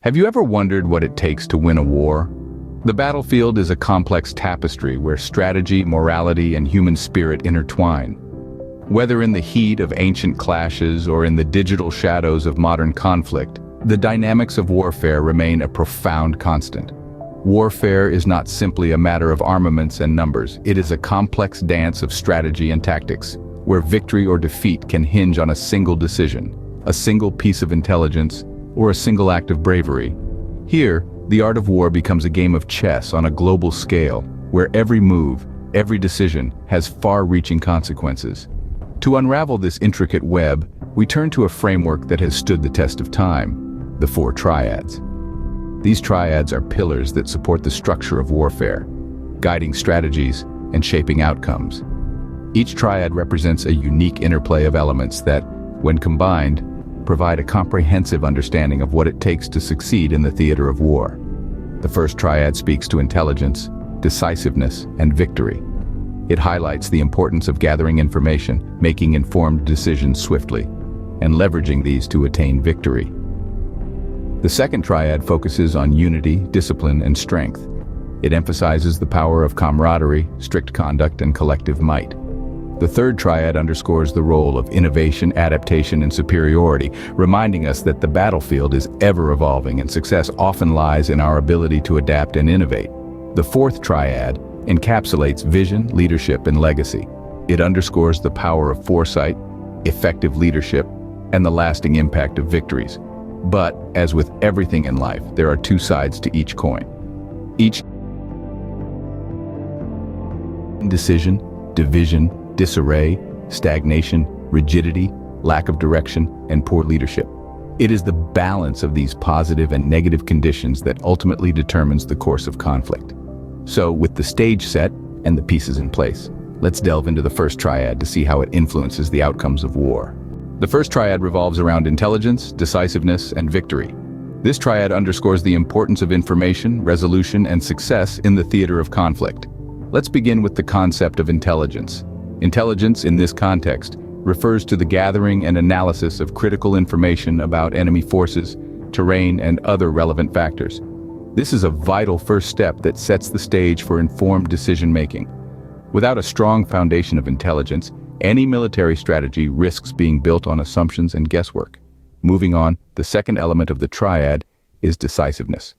Have you ever wondered what it takes to win a war? The battlefield is a complex tapestry where strategy, morality, and human spirit intertwine. Whether in the heat of ancient clashes or in the digital shadows of modern conflict, the dynamics of warfare remain a profound constant. Warfare is not simply a matter of armaments and numbers. It is a complex dance of strategy and tactics, where victory or defeat can hinge on a single decision, a single piece of intelligence, or a single act of bravery. Here, the art of war becomes a game of chess on a global scale, where every move, every decision, has far-reaching consequences. To unravel this intricate web, we turn to a framework that has stood the test of time: the four triads. These triads are pillars that support the structure of warfare, guiding strategies and shaping outcomes. Each triad represents a unique interplay of elements that, when combined, provide a comprehensive understanding of what it takes to succeed in the theater of war. The first triad speaks to intelligence, decisiveness, and victory. It highlights the importance of gathering information, making informed decisions swiftly, and leveraging these to attain victory. The second triad focuses on unity, discipline, and strength. It emphasizes the power of camaraderie, strict conduct, and collective might. The third triad underscores the role of innovation, adaptation, and superiority, reminding us that the battlefield is ever-evolving and success often lies in our ability to adapt and innovate. The fourth triad encapsulates vision, leadership, and legacy. It underscores the power of foresight, effective leadership, and the lasting impact of victories. But, as with everything in life, there are two sides to each coin. Each indecision, division, disarray, stagnation, rigidity, lack of direction, and poor leadership. It is the balance of these positive and negative conditions that ultimately determines the course of conflict. So, with the stage set and the pieces in place, let's delve into the first triad to see how it influences the outcomes of war. The first triad revolves around intelligence, decisiveness, and victory. This triad underscores the importance of information, resolution, and success in the theater of conflict. Let's begin with the concept of intelligence. Intelligence, in this context, refers to the gathering and analysis of critical information about enemy forces, terrain, and other relevant factors. This is a vital first step that sets the stage for informed decision-making. Without a strong foundation of intelligence, any military strategy risks being built on assumptions and guesswork. Moving on, the second element of the triad is decisiveness.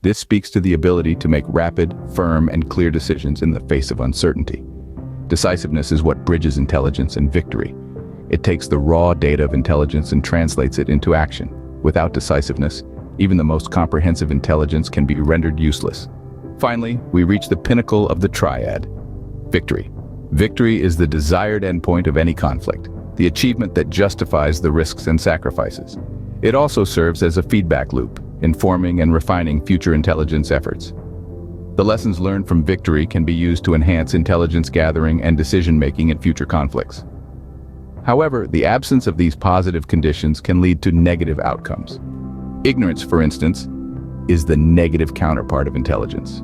This speaks to the ability to make rapid, firm, and clear decisions in the face of uncertainty. Decisiveness is what bridges intelligence and victory. It takes the raw data of intelligence and translates it into action. Without decisiveness, even the most comprehensive intelligence can be rendered useless. Finally, we reach the pinnacle of the triad: victory. Victory is the desired endpoint of any conflict, the achievement that justifies the risks and sacrifices. It also serves as a feedback loop, informing and refining future intelligence efforts. The lessons learned from victory can be used to enhance intelligence gathering and decision-making in future conflicts. However, the absence of these positive conditions can lead to negative outcomes. Ignorance, for instance, is the negative counterpart of intelligence.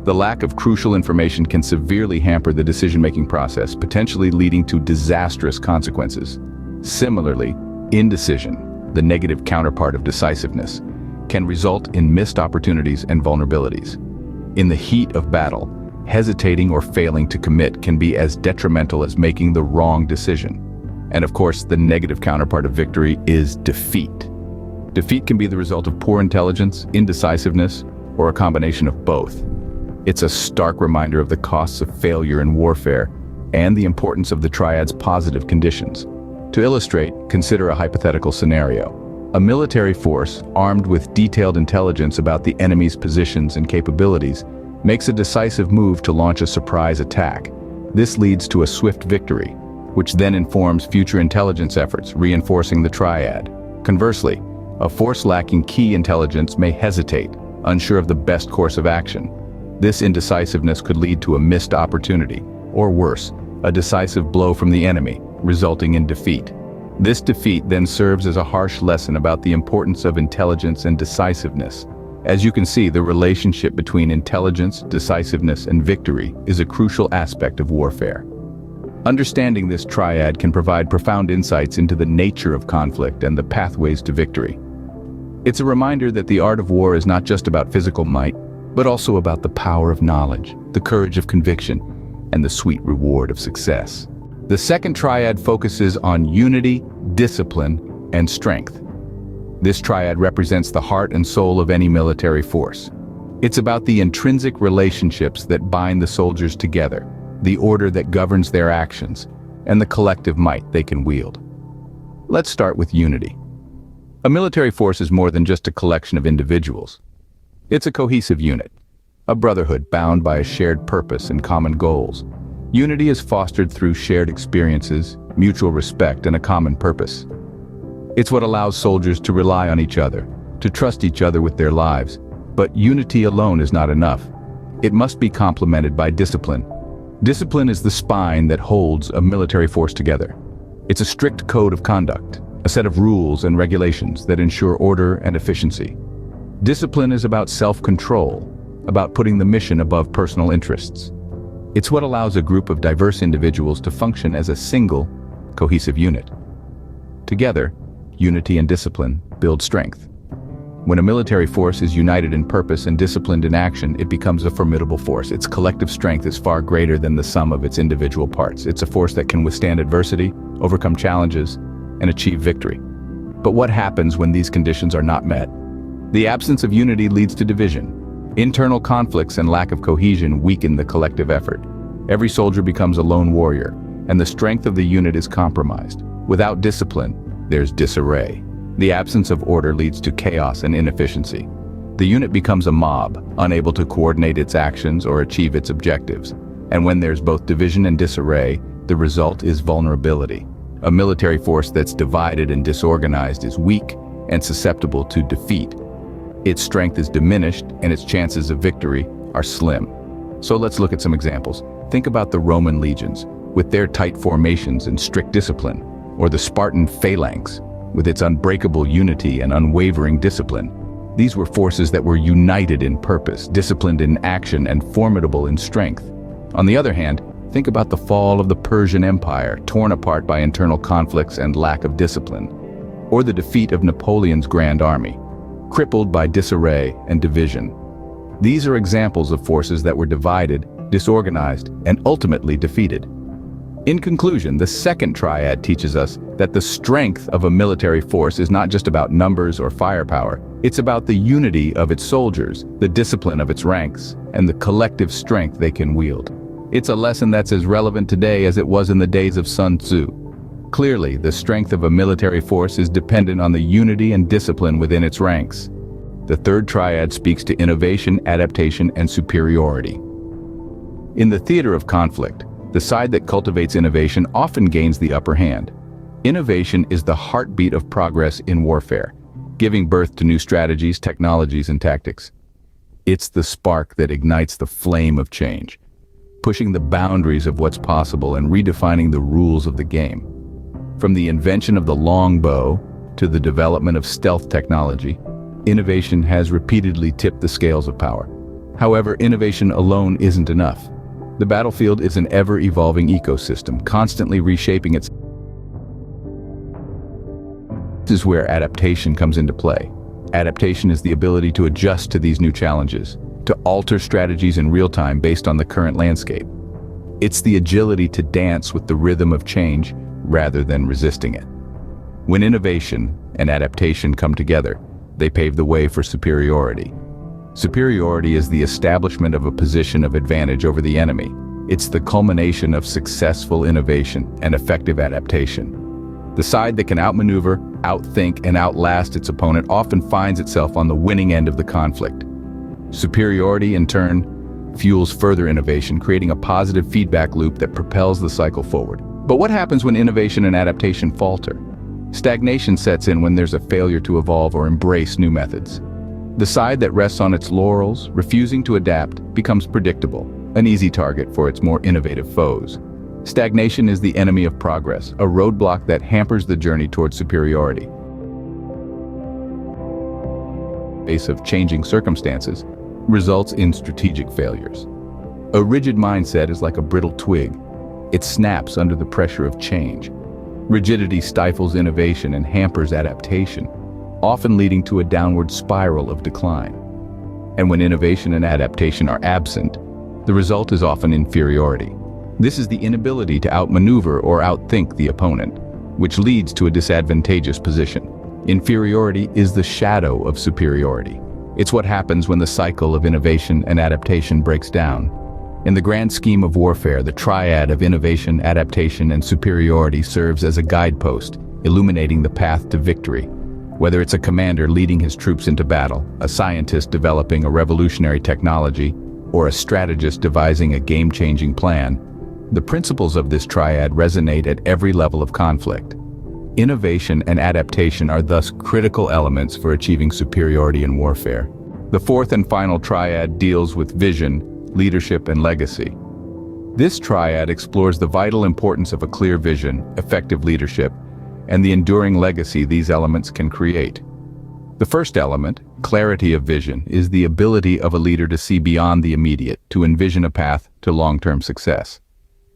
The lack of crucial information can severely hamper the decision-making process, potentially leading to disastrous consequences. Similarly, indecision, the negative counterpart of decisiveness, can result in missed opportunities and vulnerabilities. In the heat of battle, hesitating or failing to commit can be as detrimental as making the wrong decision. And of course, the negative counterpart of victory is defeat. Defeat can be the result of poor intelligence, indecisiveness, or a combination of both. It's a stark reminder of the costs of failure in warfare and the importance of the triad's positive conditions. To illustrate, consider a hypothetical scenario. A military force, armed with detailed intelligence about the enemy's positions and capabilities, makes a decisive move to launch a surprise attack. This leads to a swift victory, which then informs future intelligence efforts, reinforcing the triad. Conversely, a force lacking key intelligence may hesitate, unsure of the best course of action. This indecisiveness could lead to a missed opportunity, or worse, a decisive blow from the enemy, resulting in defeat. This defeat then serves as a harsh lesson about the importance of intelligence and decisiveness. As you can see, the relationship between intelligence, decisiveness, and victory is a crucial aspect of warfare. Understanding this triad can provide profound insights into the nature of conflict and the pathways to victory. It's a reminder that the art of war is not just about physical might, but also about the power of knowledge, the courage of conviction, and the sweet reward of success. The second triad focuses on unity, discipline, and strength. This triad represents the heart and soul of any military force. It's about the intrinsic relationships that bind the soldiers together, the order that governs their actions, and the collective might they can wield. Let's start with unity. A military force is more than just a collection of individuals. It's a cohesive unit, a brotherhood bound by a shared purpose and common goals. Unity is fostered through shared experiences, mutual respect, and a common purpose. It's what allows soldiers to rely on each other, to trust each other with their lives. But unity alone is not enough. It must be complemented by discipline. Discipline is the spine that holds a military force together. It's a strict code of conduct, a set of rules and regulations that ensure order and efficiency. Discipline is about self-control, about putting the mission above personal interests. It's what allows a group of diverse individuals to function as a single, cohesive unit. Together, unity and discipline build strength. When a military force is united in purpose and disciplined in action, it becomes a formidable force. Its collective strength is far greater than the sum of its individual parts. It's a force that can withstand adversity, overcome challenges, and achieve victory. But what happens when these conditions are not met? The absence of unity leads to division. Internal conflicts and lack of cohesion weaken the collective effort. Every soldier becomes a lone warrior, and the strength of the unit is compromised. Without discipline, there's disarray. The absence of order leads to chaos and inefficiency. The unit becomes a mob, unable to coordinate its actions or achieve its objectives. And when there's both division and disarray, the result is vulnerability. A military force that's divided and disorganized is weak and susceptible to defeat. Its strength is diminished and its chances of victory are slim. So let's look at some examples. Think about the Roman legions, with their tight formations and strict discipline, or the Spartan phalanx, with its unbreakable unity and unwavering discipline. These were forces that were united in purpose, disciplined in action, and formidable in strength. On the other hand, think about the fall of the Persian Empire, torn apart by internal conflicts and lack of discipline, or the defeat of Napoleon's Grand Army, crippled by disarray and division. These are examples of forces that were divided, disorganized, and ultimately defeated. In conclusion, the second triad teaches us that the strength of a military force is not just about numbers or firepower. It's about the unity of its soldiers, the discipline of its ranks, and the collective strength they can wield. It's a lesson that's as relevant today as it was in the days of Sun Tzu. Clearly, the strength of a military force is dependent on the unity and discipline within its ranks. The third triad speaks to innovation, adaptation, and superiority. In the theater of conflict, the side that cultivates innovation often gains the upper hand. Innovation is the heartbeat of progress in warfare, giving birth to new strategies, technologies, and tactics. It's the spark that ignites the flame of change, pushing the boundaries of what's possible and redefining the rules of the game. From the invention of the longbow to the development of stealth technology, innovation has repeatedly tipped the scales of power. However, innovation alone isn't enough. The battlefield is an ever-evolving ecosystem, constantly reshaping its. This is where adaptation comes into play. Adaptation is the ability to adjust to these new challenges, to alter strategies in real time based on the current landscape. It's the agility to dance with the rhythm of change rather than resisting it. When innovation and adaptation come together, they pave the way for superiority. Superiority is the establishment of a position of advantage over the enemy. It's the culmination of successful innovation and effective adaptation. The side that can outmaneuver, outthink, and outlast its opponent often finds itself on the winning end of the conflict. Superiority, in turn, fuels further innovation, creating a positive feedback loop that propels the cycle forward. But what happens when innovation and adaptation falter? Stagnation sets in when there's a failure to evolve or embrace new methods. The side that rests on its laurels, refusing to adapt, becomes predictable, an easy target for its more innovative foes. Stagnation is the enemy of progress, a roadblock that hampers the journey towards superiority. In the face of changing circumstances, results in strategic failures. A rigid mindset is like a brittle twig. It snaps under the pressure of change. Rigidity stifles innovation and hampers adaptation. often leading to a downward spiral of decline. And when innovation and adaptation are absent, the result is often inferiority. This is the inability to outmaneuver or outthink the opponent, which leads to a disadvantageous position. Inferiority is the shadow of superiority. It's what happens when the cycle of innovation and adaptation breaks down. In the grand scheme of warfare, the triad of innovation, adaptation, and superiority serves as a guidepost, illuminating the path to victory. Whether it's a commander leading his troops into battle, a scientist developing a revolutionary technology, or a strategist devising a game-changing plan, the principles of this triad resonate at every level of conflict. Innovation and adaptation are thus critical elements for achieving superiority in warfare. The fourth and final triad deals with vision, leadership, and legacy. This triad explores the vital importance of a clear vision, effective leadership, and the enduring legacy these elements can create. The first element, clarity of vision, is the ability of a leader to see beyond the immediate, to envision a path to long-term success.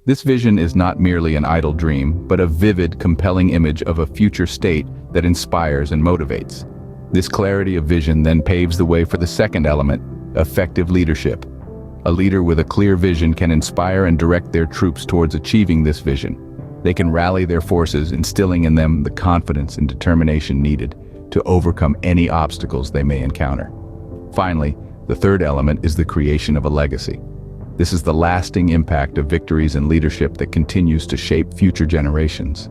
This vision is not merely an idle dream, but a vivid, compelling image of a future state that inspires and motivates. This clarity of vision then paves the way for the second element, effective leadership. A leader with a clear vision can inspire and direct their troops towards achieving this vision. They can rally their forces, instilling in them the confidence and determination needed to overcome any obstacles they may encounter. Finally, the third element is the creation of a legacy. This is the lasting impact of victories and leadership that continues to shape future generations.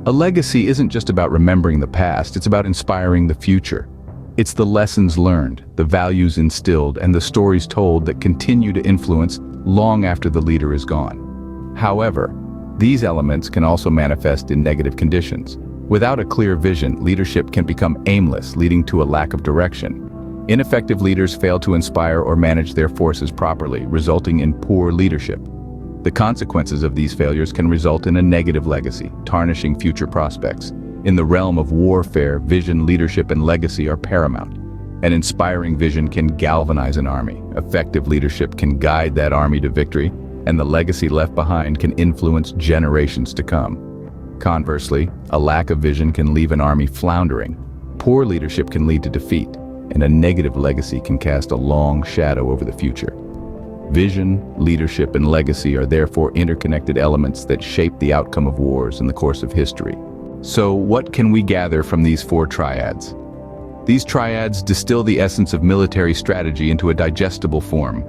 A legacy isn't just about remembering the past, it's about inspiring the future. It's the lessons learned, the values instilled, and the stories told that continue to influence long after the leader is gone. However, these elements can also manifest in negative conditions. Without a clear vision, leadership can become aimless, leading to a lack of direction. Ineffective leaders fail to inspire or manage their forces properly, resulting in poor leadership. The consequences of these failures can result in a negative legacy, tarnishing future prospects. In the realm of warfare, vision, leadership, and legacy are paramount. An inspiring vision can galvanize an army. Effective leadership can guide that army to victory, and the legacy left behind can influence generations to come. Conversely, a lack of vision can leave an army floundering. Poor leadership can lead to defeat, and a negative legacy can cast a long shadow over the future. Vision, leadership, and legacy are therefore interconnected elements that shape the outcome of wars in the course of history. So, what can we gather from these four triads? These triads distill the essence of military strategy into a digestible form.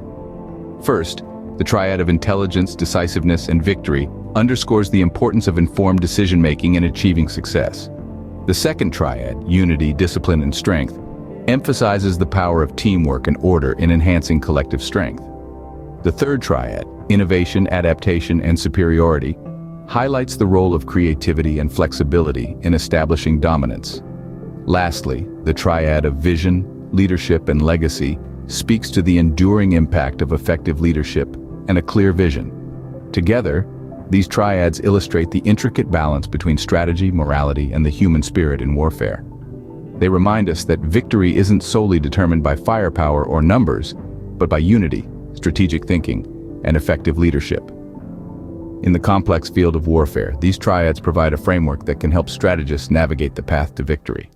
First, the triad of intelligence, decisiveness, and victory underscores the importance of informed decision-making in achieving success. The second triad, unity, discipline, and strength, emphasizes the power of teamwork and order in enhancing collective strength. The third triad, innovation, adaptation, and superiority, highlights the role of creativity and flexibility in establishing dominance. Lastly, the triad of vision, leadership, and legacy speaks to the enduring impact of effective leadership and a clear vision. Together, these triads illustrate the intricate balance between strategy, morality, and the human spirit in warfare. They remind us that victory isn't solely determined by firepower or numbers, but by unity, strategic thinking, and effective leadership. In the complex field of warfare, these triads provide a framework that can help strategists navigate the path to victory.